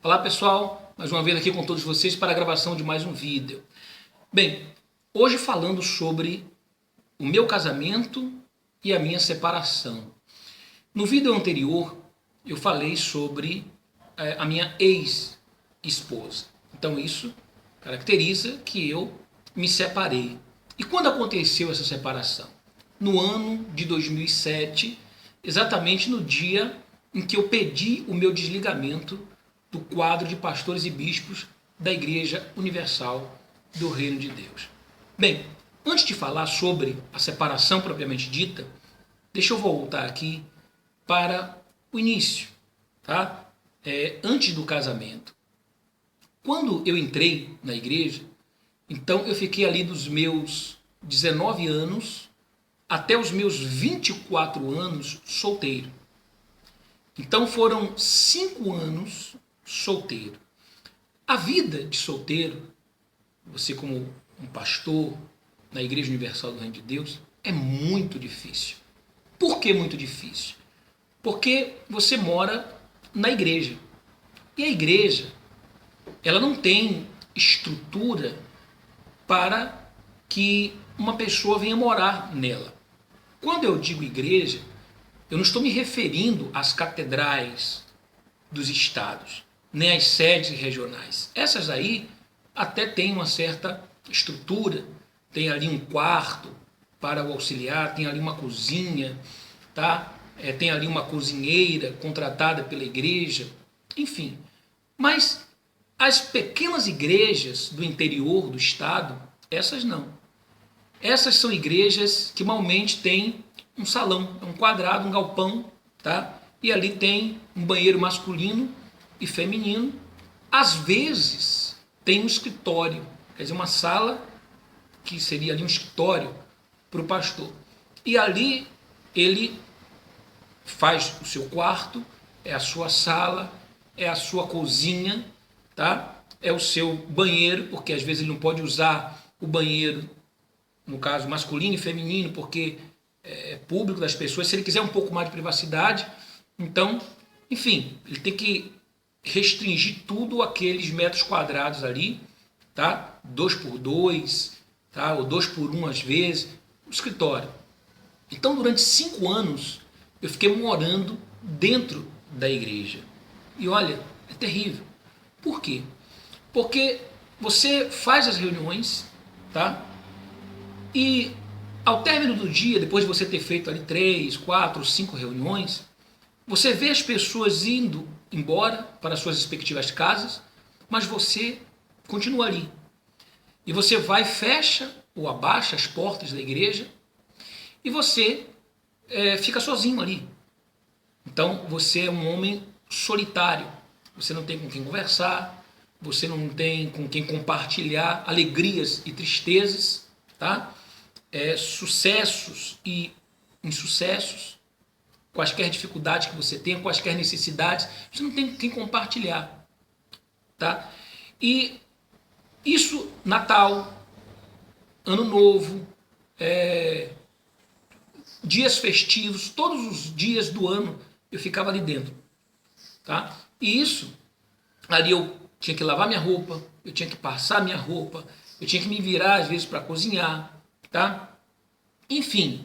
Olá pessoal, mais uma vez aqui com todos vocês para a gravação de mais um vídeo. Bem, hoje falando sobre o meu casamento e a minha separação. No vídeo anterior eu falei sobre a minha ex-esposa. Então isso caracteriza que eu me separei. E quando aconteceu essa separação? No ano de 2007, exatamente no dia em que eu pedi o meu desligamento do quadro de pastores e bispos da Igreja Universal do Reino de Deus. Bem, antes de falar sobre a separação propriamente dita, deixa eu voltar aqui para o início, tá? Antes do casamento. Quando eu entrei na igreja, então eu fiquei ali dos meus 19 anos até os meus 24 anos solteiro. Então foram 5 anos solteiro. A vida de solteiro, você como um pastor na Igreja Universal do Reino de Deus, é muito difícil. Por que muito difícil? Porque você mora na igreja. E a igreja, ela não tem estrutura para que uma pessoa venha morar nela. Quando eu digo igreja, eu não estou me referindo às catedrais dos estados, nem às sedes regionais. Essas aí até têm uma certa estrutura, tem ali um quarto para o auxiliar, tem ali uma cozinha, tá? Tem ali uma cozinheira contratada pela igreja, enfim. Mas as pequenas igrejas do interior do estado, essas não. Essas são igrejas que normalmente têm um salão, um quadrado, um galpão, tá? E ali tem um banheiro masculino e feminino. Às vezes tem um escritório, quer dizer, uma sala que seria ali um escritório para o pastor. E ali ele faz o seu quarto, é a sua sala, é a sua cozinha, tá? É o seu banheiro, porque às vezes ele não pode usar o banheiro, no caso masculino e feminino, porque é público das pessoas. Se ele quiser um pouco mais de privacidade, então, enfim, ele tem que restringir tudo aqueles metros quadrados ali, tá? 2x2, tá? Ou 2x1 às vezes, o escritório. Então, durante 5 anos, eu fiquei morando dentro da igreja. E olha, é terrível. Por quê? Porque você faz as reuniões, tá? E ao término do dia, depois de você ter feito ali 3, 4, 5 reuniões, você vê as pessoas indo embora para suas respectivas casas, mas você continua ali. E você vai, fecha ou abaixa as portas da igreja e você fica sozinho ali. Então você é um homem solitário. Você não tem com quem conversar, você não tem com quem compartilhar alegrias e tristezas, tá? Sucessos e insucessos, quaisquer dificuldades que você tenha, quaisquer necessidades, você não tem com quem compartilhar, tá? E isso, Natal, Ano Novo, dias festivos, todos os dias do ano eu ficava ali dentro, tá? E isso, ali eu tinha que lavar minha roupa, eu tinha que passar minha roupa, eu tinha que me virar às vezes para cozinhar, tá? Enfim,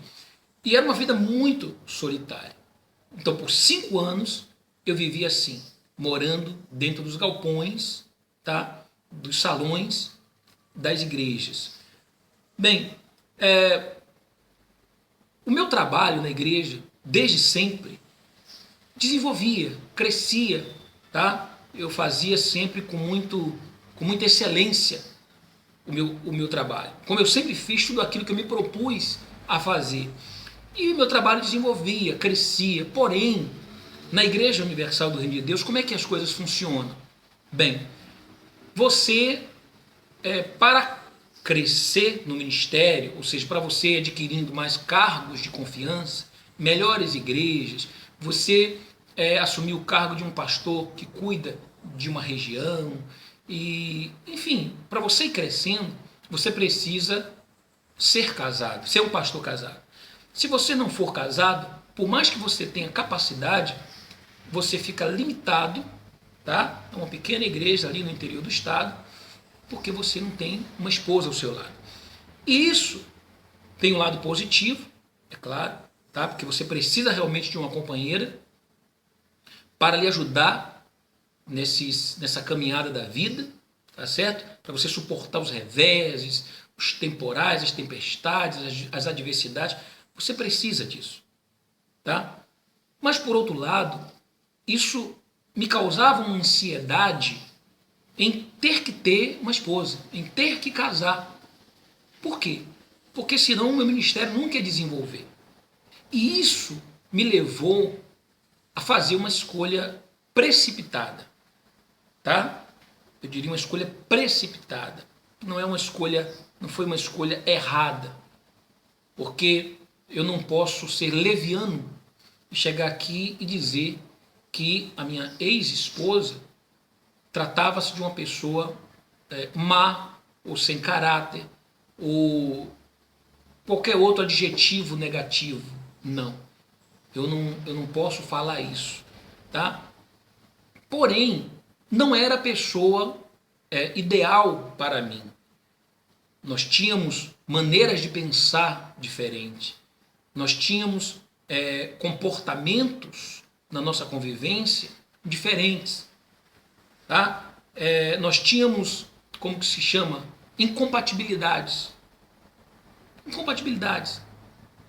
e era uma vida muito solitária. Então, por 5 anos, eu vivi assim, morando dentro dos galpões, tá? Dos salões das igrejas. Bem, o meu trabalho na igreja, desde sempre, desenvolvia, crescia, tá? Eu fazia sempre com muita excelência o meu trabalho. Como eu sempre fiz tudo aquilo que eu me propus a fazer. E o meu trabalho desenvolvia, crescia. Porém, na Igreja Universal do Reino de Deus, como é que as coisas funcionam? Bem, você, para crescer no ministério, ou seja, para você adquirindo mais cargos de confiança, melhores igrejas, você assumir o cargo de um pastor que cuida de uma região, e, enfim, para você ir crescendo, você precisa ser casado, ser um pastor casado. Se você não for casado, por mais que você tenha capacidade, você fica limitado tá? É uma pequena igreja ali no interior do estado, porque você não tem uma esposa ao seu lado. E isso tem um lado positivo, é claro, tá? Porque você precisa realmente de uma companheira para lhe ajudar nessa caminhada da vida, tá certo? Para você suportar os reveses, os temporais, as tempestades, as adversidades. Você precisa disso, tá? Mas por outro lado, isso me causava uma ansiedade em ter que ter uma esposa, em ter que casar. Por quê? Porque senão o meu ministério nunca ia desenvolver. E isso me levou a fazer uma escolha precipitada, tá? Eu diria uma escolha precipitada. Não é uma escolha, não foi uma escolha errada, porque eu não posso ser leviano e chegar aqui e dizer que a minha ex-esposa tratava-se de uma pessoa má ou sem caráter ou qualquer outro adjetivo negativo. Não, eu não posso falar isso, tá? Porém, não era a pessoa ideal para mim. Nós tínhamos maneiras de pensar diferentes. Nós tínhamos comportamentos na nossa convivência diferentes. Tá? Nós tínhamos, como que se chama? Incompatibilidades. Incompatibilidades.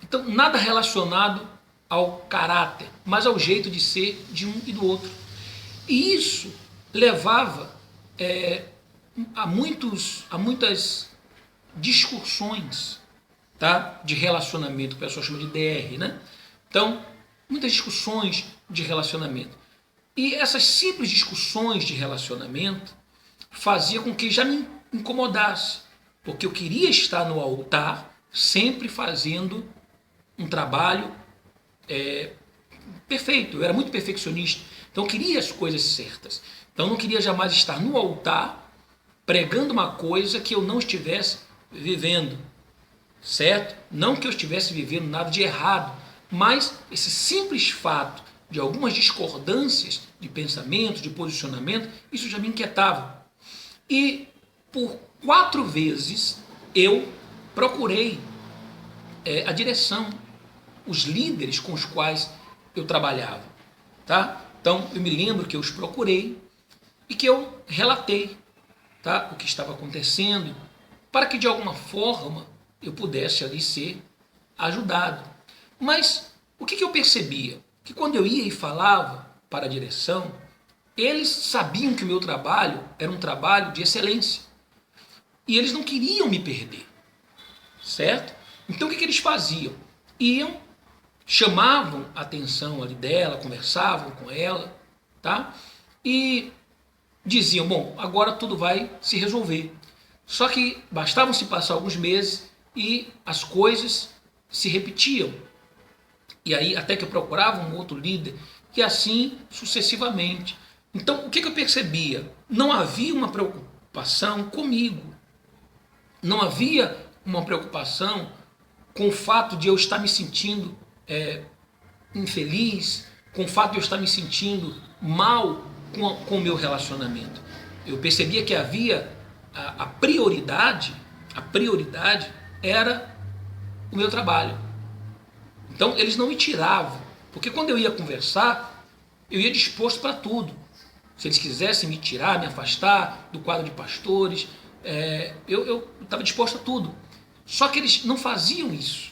Então, nada relacionado ao caráter, mas ao jeito de ser de um e do outro. E isso levava a muitas discussões, tá? De relacionamento, que o pessoal chama de DR, né? Então, muitas discussões de relacionamento. E essas simples discussões de relacionamento fazia com que já me incomodasse, porque eu queria estar no altar sempre fazendo um trabalho perfeito. Eu era muito perfeccionista, então eu queria as coisas certas. Então eu não queria jamais estar no altar pregando uma coisa que eu não estivesse vivendo, certo? Não que eu estivesse vivendo nada de errado, mas esse simples fato de algumas discordâncias de pensamento, de posicionamento, isso já me inquietava. E por 4 vezes eu procurei a direção, os líderes com os quais eu trabalhava, tá? Então eu me lembro que eu os procurei e que eu relatei, tá, o que estava acontecendo, para que de alguma forma eu pudesse ali ser ajudado. Mas o que eu percebia? Que quando eu ia e falava para a direção, eles sabiam que o meu trabalho era um trabalho de excelência. E eles não queriam me perder, certo? Então o que eles faziam? Iam, chamavam a atenção ali dela, conversavam com ela, tá? E diziam, bom, agora tudo vai se resolver. Só que bastavam se passar alguns meses e as coisas se repetiam. E aí até que eu procurava um outro líder, e assim sucessivamente. Então o que eu percebia? Não havia uma preocupação comigo. Não havia uma preocupação com o fato de eu estar me sentindo infeliz, com o fato de eu estar me sentindo mal com o meu relacionamento. Eu percebia que havia a prioridade era o meu trabalho. Então eles não me tiravam, porque quando eu ia conversar, eu ia disposto para tudo. Se eles quisessem me tirar, me afastar do quadro de pastores, eu estava disposto a tudo. Só que eles não faziam isso,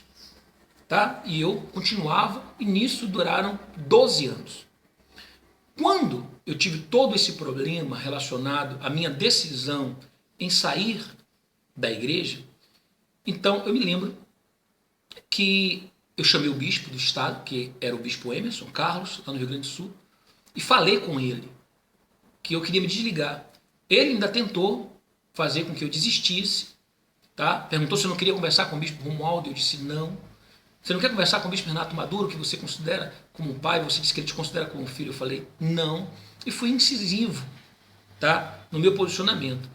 tá? E eu continuava, e nisso duraram 12 anos. Quando eu tive todo esse problema relacionado à minha decisão em sair da igreja, então eu me lembro que eu chamei o bispo do estado, que era o bispo Emerson Carlos, lá no Rio Grande do Sul, e falei com ele que eu queria me desligar. Ele ainda tentou fazer com que eu desistisse, tá? Perguntou se eu não queria conversar com o bispo Romualdo, eu disse não. Você não quer conversar com o bispo Renato Maduro, que você considera como um pai, você disse que ele te considera como um filho? Eu falei não, e fui incisivo, tá? No meu posicionamento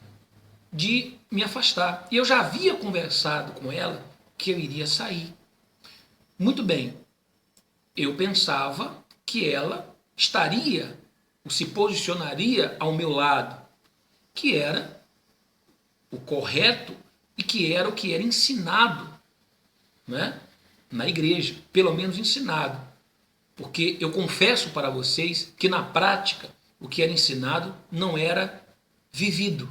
de me afastar. E eu já havia conversado com ela que eu iria sair. Muito bem, eu pensava que ela estaria se posicionaria ao meu lado, que era o correto e que era o que era ensinado, né, na igreja, pelo menos ensinado. Porque eu confesso para vocês que na prática o que era ensinado não era vivido,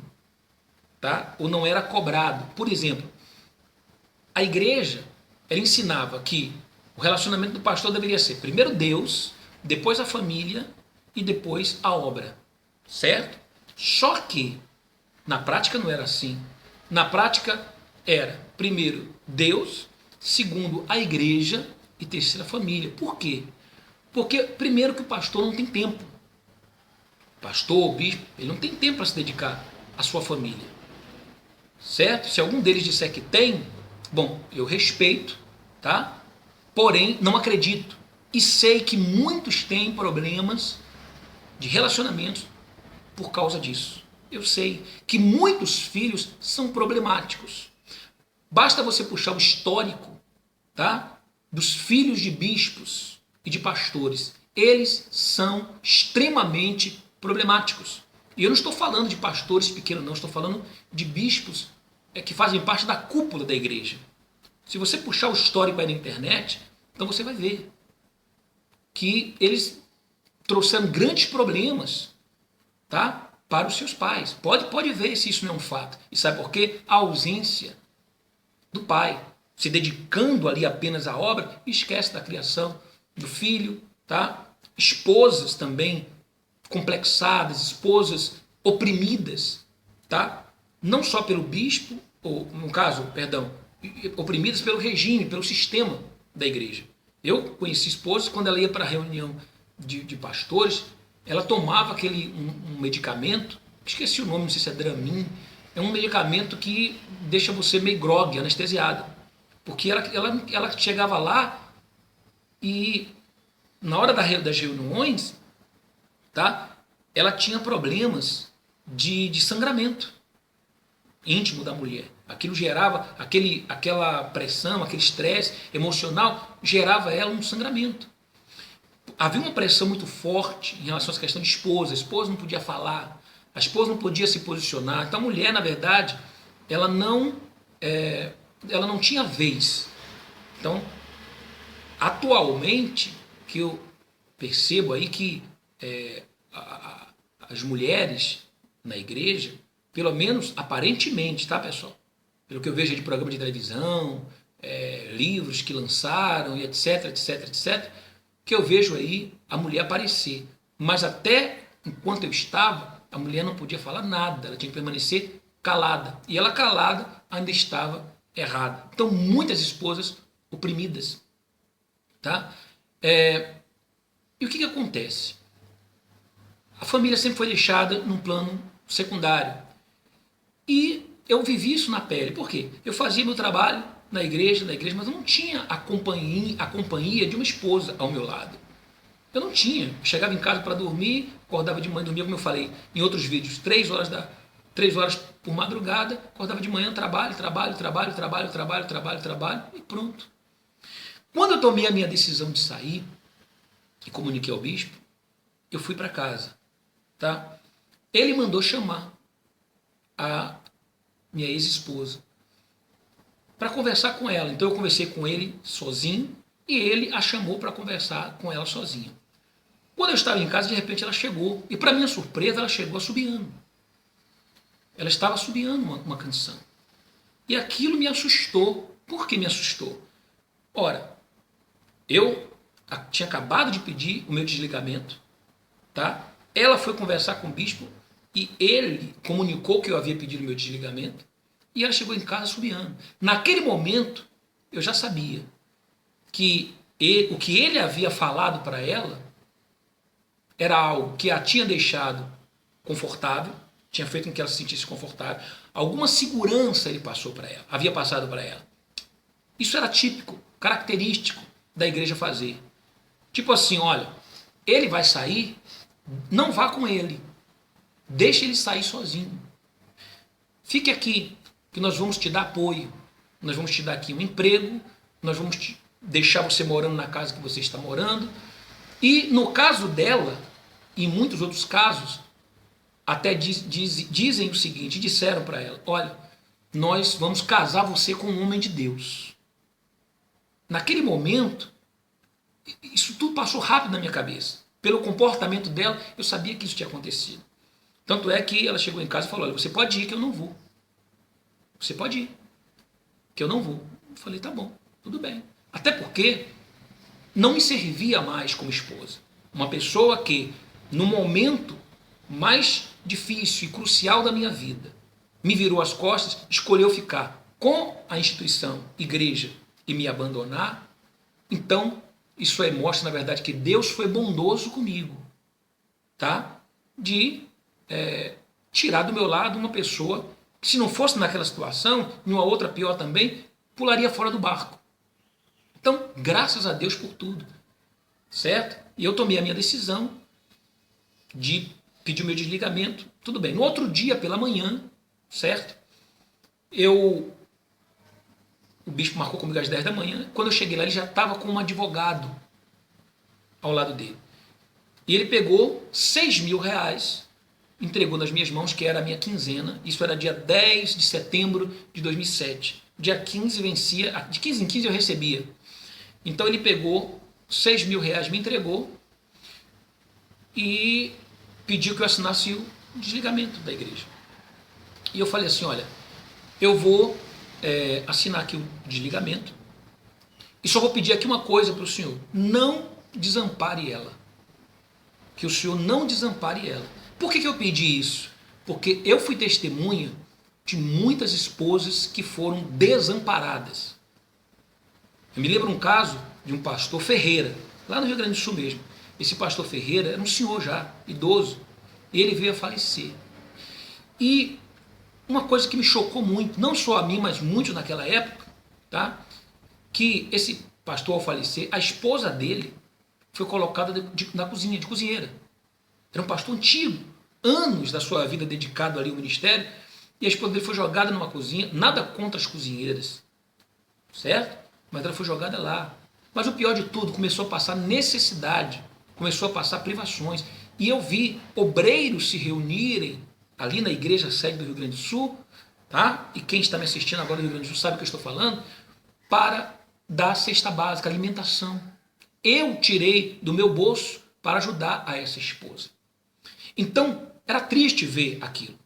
tá? Ou não era cobrado. Por exemplo, a igreja, ela ensinava que o relacionamento do pastor deveria ser primeiro Deus, depois a família e depois a obra, certo? Só que na prática não era assim. Na prática era primeiro Deus, segundo a igreja e terceiro a família. Por quê? Porque primeiro que o pastor não tem tempo. Pastor, bispo, ele não tem tempo para se dedicar à sua família, certo? Se algum deles disser que tem, bom, eu respeito, tá? Porém, não acredito. E sei que muitos têm problemas de relacionamentos por causa disso. Eu sei que muitos filhos são problemáticos. Basta você puxar o histórico, tá, dos filhos de bispos e de pastores. Eles são extremamente problemáticos. E eu não estou falando de pastores pequenos, não. Estou falando de bispos que fazem parte da cúpula da igreja. Se você puxar o histórico aí na internet, então você vai ver que eles trouxeram grandes problemas, tá, para os seus pais. Pode ver se isso não é um fato. E sabe por quê? A ausência do pai, se dedicando ali apenas à obra, e esquece da criação do filho, tá? Esposas também complexadas, esposas oprimidas, tá? Não só pelo bispo, ou no caso, perdão, oprimidas pelo regime, pelo sistema da igreja. Eu conheci esposas, quando ela ia para a reunião de pastores, ela tomava um medicamento, esqueci o nome, não sei se é Dramin, é um medicamento que deixa você meio grogue, anestesiado. Porque ela chegava lá e na hora das reuniões, tá, ela tinha problemas de sangramento íntimo da mulher. Aquilo gerava, aquela pressão, aquele estresse emocional, gerava ela um sangramento. Havia uma pressão muito forte em relação a essa questão de esposa. A esposa não podia falar, a esposa não podia se posicionar. Então a mulher, na verdade, ela não tinha vez. Então, atualmente, que eu percebo aí que as mulheres na igreja, pelo menos aparentemente, tá, pessoal? Pelo que eu vejo de programa de televisão, livros que lançaram e etc, etc, etc, que eu vejo aí a mulher aparecer. Mas até enquanto eu estava, a mulher não podia falar nada, ela tinha que permanecer calada. E ela calada ainda estava errada. Então, muitas esposas oprimidas. Tá? E o que acontece? A família sempre foi deixada num plano secundário. E eu vivi isso na pele. Por quê? Eu fazia meu trabalho na igreja, mas eu não tinha a companhia de uma esposa ao meu lado. Eu não tinha. Eu chegava em casa para dormir, acordava de manhã, dormia, como eu falei em outros vídeos, 3 horas por madrugada, acordava de manhã, trabalho, e pronto. Quando eu tomei a minha decisão de sair e comuniquei ao bispo, eu fui para casa, tá? Ele mandou chamar a minha ex-esposa para conversar com ela. Então eu conversei com ele sozinho e ele a chamou para conversar com ela sozinho. Quando eu estava em casa, de repente ela chegou e, para minha surpresa, ela chegou assobiando. Ela estava assobiando uma canção. E aquilo me assustou. Por que me assustou? Ora, eu tinha acabado de pedir o meu desligamento, tá? Ela foi conversar com o bispo e ele comunicou que eu havia pedido o meu desligamento e ela chegou em casa assobiando. Naquele momento, eu já sabia que o que ele havia falado para ela era algo que a tinha deixado confortável, tinha feito com que ela se sentisse confortável. Alguma segurança ele passou para ela, havia passado para ela. Isso era típico, característico da igreja fazer. Tipo assim, olha, ele vai sair, não vá com ele. Deixe ele sair sozinho. Fique aqui, que nós vamos te dar apoio. Nós vamos te dar aqui um emprego, nós vamos deixar você morando na casa que você está morando. E no caso dela, e em muitos outros casos, até dizem o seguinte, disseram para ela, olha, nós vamos casar você com um homem de Deus. Naquele momento, isso tudo passou rápido na minha cabeça. Pelo comportamento dela, eu sabia que isso tinha acontecido. Tanto é que ela chegou em casa e falou, olha, você pode ir que eu não vou. Você pode ir, que eu não vou. Eu falei, tá bom, tudo bem. Até porque não me servia mais como esposa. Uma pessoa que, no momento mais difícil e crucial da minha vida, me virou as costas, escolheu ficar com a instituição, igreja, e me abandonar. Então, isso aí mostra, na verdade, que Deus foi bondoso comigo, tá? De tirar do meu lado uma pessoa que, se não fosse naquela situação, em uma outra pior também, pularia fora do barco. Então, graças a Deus por tudo, certo? E eu tomei a minha decisão de pedir o meu desligamento. Tudo bem. No outro dia, pela manhã, certo? O bispo marcou comigo às 10 da manhã. Quando eu cheguei lá, ele já estava com um advogado ao lado dele. E ele pegou 6 mil reais, entregou nas minhas mãos, que era a minha quinzena. Isso era dia 10 de setembro de 2007. Dia 15 vencia, de 15 em 15 eu recebia. Então ele pegou 6 mil reais, me entregou e pediu que eu assinasse o desligamento da igreja. E eu falei assim, olha, eu vou assinar aqui o desligamento e só vou pedir aqui uma coisa para o senhor, não desampare ela. Que o senhor não desampare ela. Por que eu pedi isso? Porque eu fui testemunha de muitas esposas que foram desamparadas. Eu me lembro um caso de um pastor Ferreira, lá no Rio Grande do Sul mesmo. Esse pastor Ferreira era um senhor já, idoso, e ele veio a falecer. E uma coisa que me chocou muito, não só a mim, mas muitos naquela época, tá? Que esse pastor, ao falecer, a esposa dele foi colocada na cozinha, de cozinheira. Era um pastor antigo, anos da sua vida dedicado ali ao ministério, e a esposa dele foi jogada numa cozinha, nada contra as cozinheiras, certo? Mas ela foi jogada lá. Mas o pior de tudo, começou a passar necessidade, começou a passar privações. E eu vi obreiros se reunirem ali na igreja sede do Rio Grande do Sul, tá? E quem está me assistindo agora do Rio Grande do Sul sabe o que eu estou falando, para dar cesta básica, alimentação. Eu tirei do meu bolso para ajudar a essa esposa. Então, era triste ver aquilo.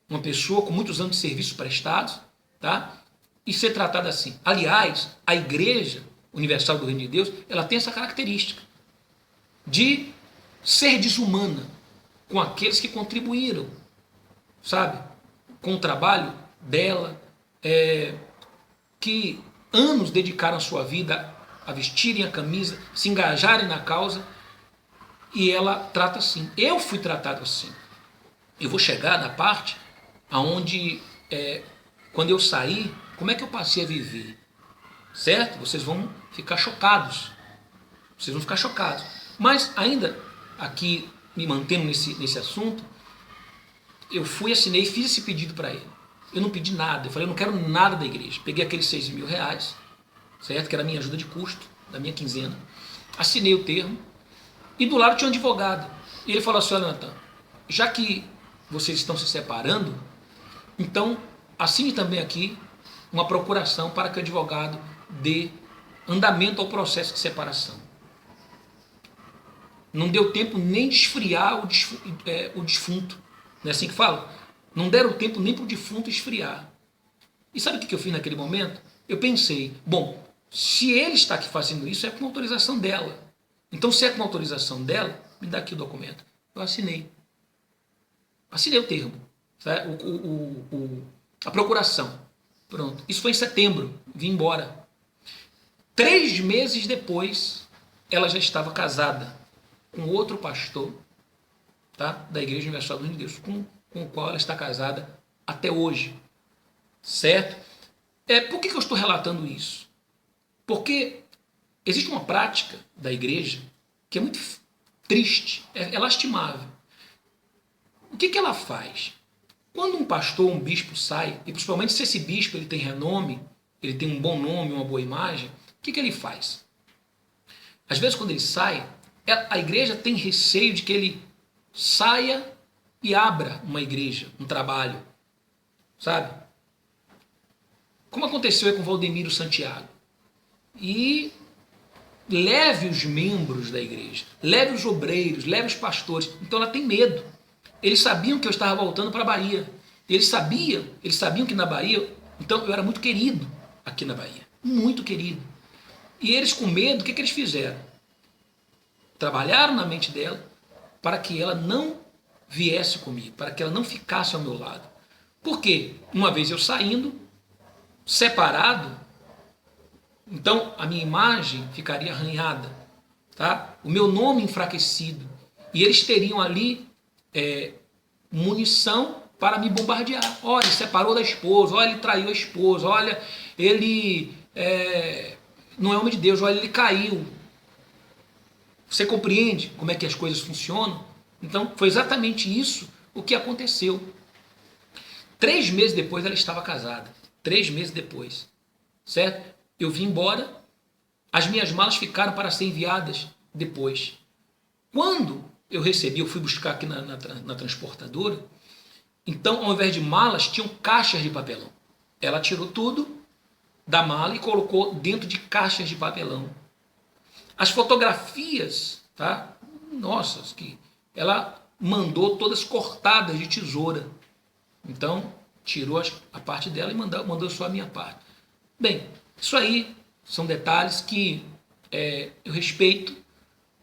Uma pessoa com muitos anos de serviço prestados, tá? E ser tratada assim. Aliás, a Igreja Universal do Reino de Deus, ela tem essa característica de ser desumana com aqueles que contribuíram, sabe? Com o trabalho dela, que anos dedicaram a sua vida a vestirem a camisa, se engajarem na causa, e ela trata assim. Eu fui tratado assim. Eu vou chegar na parte aonde, quando eu saí, como é que eu passei a viver? Certo? Vocês vão ficar chocados. Vocês vão ficar chocados. Mas ainda aqui, me mantendo nesse assunto, eu fui, assinei e fiz esse pedido para ele. Eu não pedi nada. Eu falei, eu não quero nada da igreja. Peguei aqueles 6 mil reais, certo? Que era a minha ajuda de custo, da minha quinzena. Assinei o termo. E do lado tinha um advogado. E ele falou assim, olha, Natan, já que vocês estão se separando, então assine também aqui uma procuração para que o advogado dê andamento ao processo de separação. Não deu tempo nem de esfriar o defunto. Não é assim que fala? Não deram tempo nem para o defunto esfriar. E sabe o que eu fiz naquele momento? Eu pensei, bom, se ele está aqui fazendo isso, é com autorização dela. Então, se é com autorização dela, me dá aqui o documento. Eu assinei. Assinei o termo. Sabe? A procuração. Pronto. Isso foi em setembro. Vim embora. 3 meses depois, ela já estava casada com outro pastor, tá? Da Igreja Universal do Reino de Deus, com o qual ela está casada até hoje. Certo? Por que eu estou relatando isso? Porque existe uma prática da igreja que é muito triste, é lastimável. O que ela faz? Quando um pastor, um bispo sai, e principalmente se esse bispo ele tem renome, ele tem um bom nome, uma boa imagem, o que ele faz? Às vezes quando ele sai, a igreja tem receio de que ele saia e abra uma igreja, um trabalho, sabe? Como aconteceu aí com Valdemiro Santiago. E leve os membros da igreja, leve os obreiros, leve os pastores. Então ela tem medo. Eles sabiam que eu estava voltando para a Bahia. Eles sabiam que na Bahia, então eu era muito querido aqui na Bahia, muito querido. E eles com medo, o que eles fizeram? Trabalharam na mente dela para que ela não viesse comigo, para que ela não ficasse ao meu lado. Por quê? Uma vez eu saindo, separado, então a minha imagem ficaria arranhada, tá? O meu nome enfraquecido. E eles teriam ali munição para me bombardear. Olha, ele separou da esposa, olha, ele traiu a esposa, olha, ele não é homem de Deus, olha, ele caiu. Você compreende como é que as coisas funcionam? Então, foi exatamente isso o que aconteceu. 3 meses depois, ela estava casada. 3 meses depois. Certo? Eu vim embora, as minhas malas ficaram para ser enviadas depois. Quando eu recebi, eu fui buscar aqui na transportadora, então, ao invés de malas, tinham caixas de papelão. Ela tirou tudo da mala e colocou dentro de caixas de papelão. As fotografias, tá? Nossa, que ela mandou todas cortadas de tesoura. Então, tirou a parte dela e mandou só a minha parte. Bem, isso aí são detalhes que eu respeito,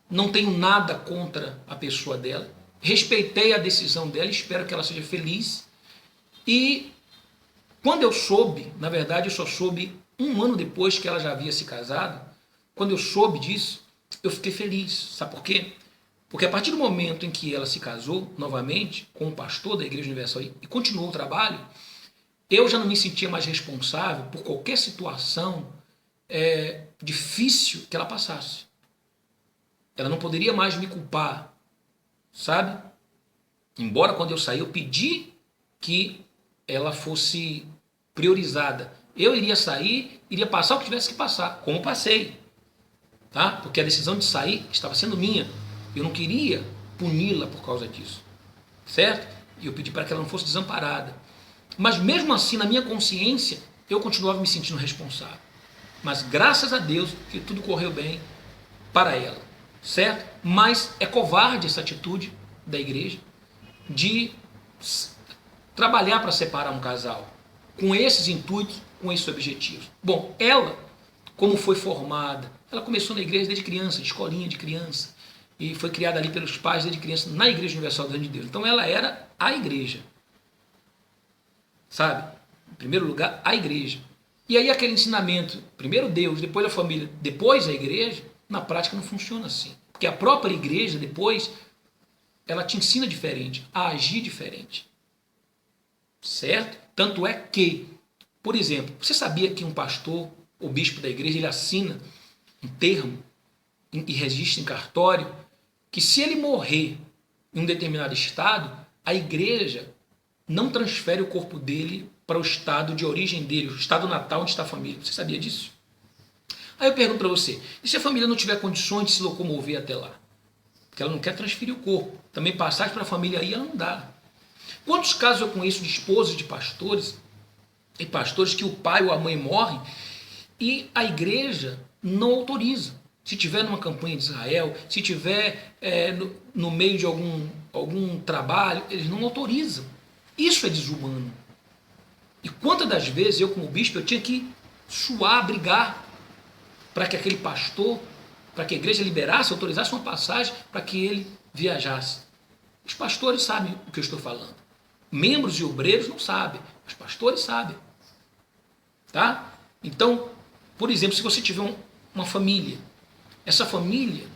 não tenho nada contra a pessoa dela, respeitei a decisão dela, espero que ela seja feliz. E quando eu soube, na verdade eu só soube 1 ano depois que ela já havia se casado, quando eu soube disso, eu fiquei feliz. Sabe por quê? Porque a partir do momento em que ela se casou novamente com o pastor da Igreja Universal e continuou o trabalho, eu já não me sentia mais responsável por qualquer situação difícil que ela passasse. Ela não poderia mais me culpar, sabe? Embora quando eu saí eu pedi que ela fosse priorizada. Eu iria sair, iria passar o que tivesse que passar, como passei. Tá? Porque a decisão de sair estava sendo minha. Eu não queria puni-la por causa disso. Certo? E eu pedi para que ela não fosse desamparada. Mas mesmo assim, na minha consciência, eu continuava me sentindo responsável. Mas graças a Deus que tudo correu bem para ela. Certo? Mas é covarde essa atitude da igreja de trabalhar para separar um casal com esses intuitos, com esses objetivos. Bom, ela, como foi formada, ela começou na igreja desde criança, de escolinha de criança, e foi criada ali pelos pais desde criança na Igreja Universal do Reino de Deus. Então ela era a igreja, sabe? Em primeiro lugar, a igreja. E aí aquele ensinamento, primeiro Deus, depois a família, depois a igreja, na prática não funciona assim. Porque a própria igreja, depois, ela te ensina diferente, a agir diferente. Certo? Tanto é que, por exemplo, você sabia que um pastor, o bispo da igreja, ele assina um termo e registra em cartório que se ele morrer em um determinado estado, a igreja não transfere o corpo dele para o estado de origem dele, o estado natal onde está a família. Você sabia disso? Aí eu pergunto para você, e se a família não tiver condições de se locomover até lá? Porque ela não quer transferir o corpo. Também passagem para a família aí ela não dá. Quantos casos eu conheço de esposas de pastores e pastores que o pai ou a mãe morrem e a igreja não autoriza? Se tiver numa campanha de Israel, se tiver no meio de algum trabalho, eles não autorizam. Isso é desumano. E quantas das vezes eu, como bispo, eu tinha que suar, brigar para que aquele pastor, para que a igreja liberasse, autorizasse uma passagem para que ele viajasse. Os pastores sabem o que eu estou falando. Membros e obreiros não sabem, os pastores sabem. Tá? Então, por exemplo, se você tiver uma família, essa família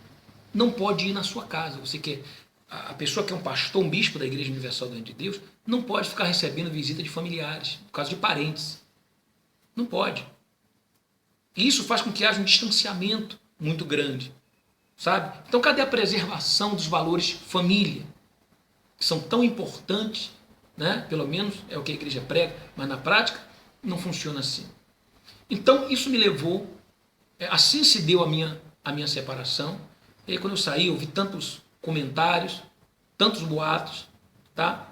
não pode ir na sua casa. Você quer, a pessoa que é um pastor, um bispo da Igreja Universal do Reino de Deus, não pode ficar recebendo visita de familiares, por causa de parentes. Não pode. E isso faz com que haja um distanciamento muito grande. Sabe? Então, cadê a preservação dos valores família? Que são tão importantes, né? Pelo menos é o que a igreja prega, mas na prática não funciona assim. Então, isso me levou, assim se deu a minha separação. E aí, quando eu saí, eu vi tantos comentários, tantos boatos, tá?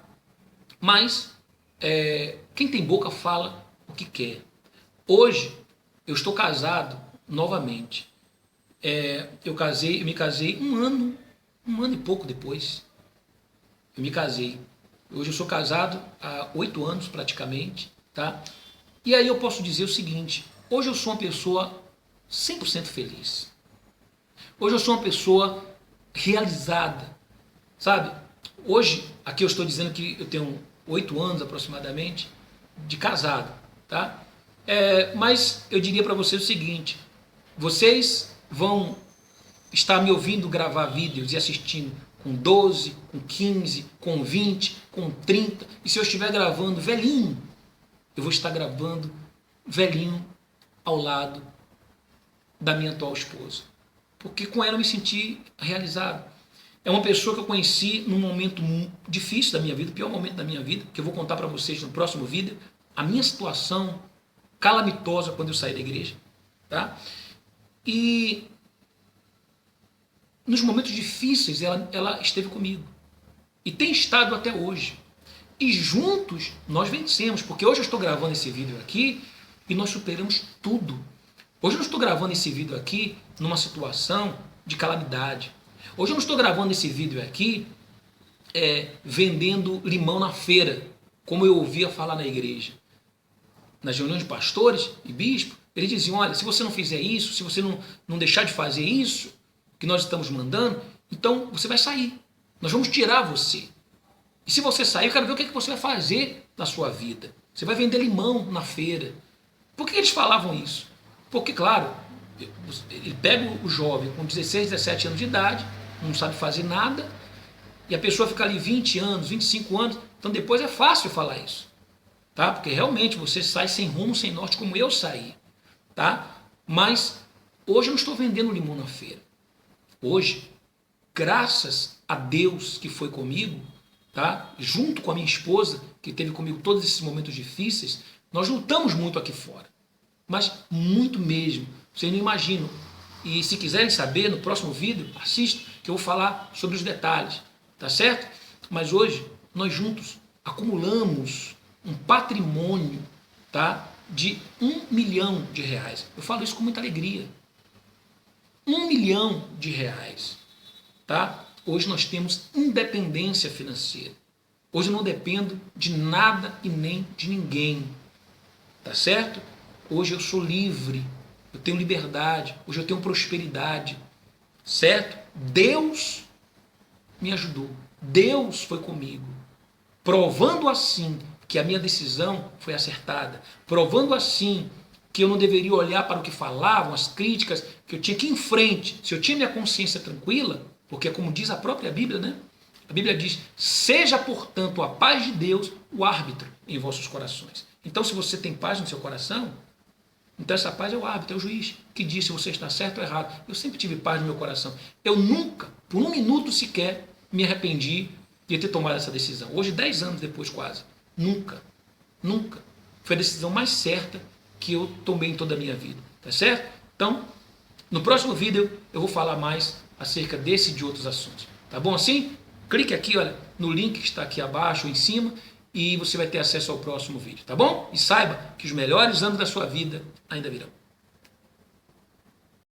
Mas quem tem boca fala o que quer. Hoje eu estou casado novamente. Eu me casei um ano e pouco depois. Eu me casei. Hoje eu sou casado há 8 anos praticamente, tá? E aí eu posso dizer o seguinte: hoje eu sou uma pessoa 100% feliz. Hoje eu sou uma pessoa realizada, sabe? Hoje, aqui eu estou dizendo que eu tenho 8 anos aproximadamente de casado, tá? Mas eu diria para vocês o seguinte: vocês vão estar me ouvindo gravar vídeos e assistindo com 12, com 15, com 20, com 30, e se eu estiver gravando velhinho, eu vou estar gravando velhinho ao lado da minha atual esposa, porque com ela eu me senti realizado. É uma pessoa que eu conheci num momento difícil da minha vida, o pior momento da minha vida, que eu vou contar para vocês no próximo vídeo, a minha situação calamitosa quando eu saí da igreja, tá? E nos momentos difíceis ela esteve comigo e tem estado até hoje. E juntos nós vencemos, porque hoje eu estou gravando esse vídeo aqui e nós superamos tudo. Hoje eu não estou gravando esse vídeo aqui numa situação de calamidade. Hoje eu não estou gravando esse vídeo aqui vendendo limão na feira, como eu ouvia falar na igreja. Nas reuniões de pastores e bispos, eles diziam: olha, se você não fizer isso, se você não deixar de fazer isso que nós estamos mandando, então você vai sair. Nós vamos tirar você. E se você sair, eu quero ver o que você vai fazer na sua vida. Você vai vender limão na feira. Por que eles falavam isso? Porque, claro, ele pega o jovem com 16, 17 anos de idade, não sabe fazer nada, e a pessoa fica ali 20 anos, 25 anos, então depois é fácil falar isso, tá? Porque realmente você sai sem rumo, sem norte, como eu saí, tá? Mas hoje eu não estou vendendo limão na feira. Hoje, graças a Deus que foi comigo, tá? Junto com a minha esposa, que teve comigo todos esses momentos difíceis, nós lutamos muito aqui fora, mas muito mesmo, vocês não imaginam. E se quiserem saber, no próximo vídeo, assista, que eu vou falar sobre os detalhes, tá certo? Mas hoje, nós juntos acumulamos um patrimônio, tá? De R$1 milhão. Eu falo isso com muita alegria. R$1 milhão, tá? Hoje nós temos independência financeira. Hoje eu não dependo de nada e nem de ninguém, tá certo? Hoje eu sou livre, eu tenho liberdade, hoje eu tenho prosperidade, certo? Deus me ajudou, Deus foi comigo, provando assim que a minha decisão foi acertada, provando assim que eu não deveria olhar para o que falavam, as críticas, que eu tinha que ir em frente. Se eu tinha minha consciência tranquila, porque como diz a própria Bíblia, né? A Bíblia diz: seja, portanto, a paz de Deus o árbitro em vossos corações. Então, se você tem paz no seu coração, então essa paz é o árbitro, é o juiz, que diz se você está certo ou errado. Eu sempre tive paz no meu coração. Eu nunca, por um minuto sequer, me arrependi de ter tomado essa decisão. Hoje, 10 anos depois quase. Nunca. Foi a decisão mais certa que eu tomei em toda a minha vida. Tá certo? Então, no próximo vídeo eu vou falar mais acerca desse e de outros assuntos. Tá bom assim? Clique aqui, olha, no link que está aqui abaixo ou em cima e você vai ter acesso ao próximo vídeo, tá bom? E saiba que os melhores anos da sua vida ainda virão.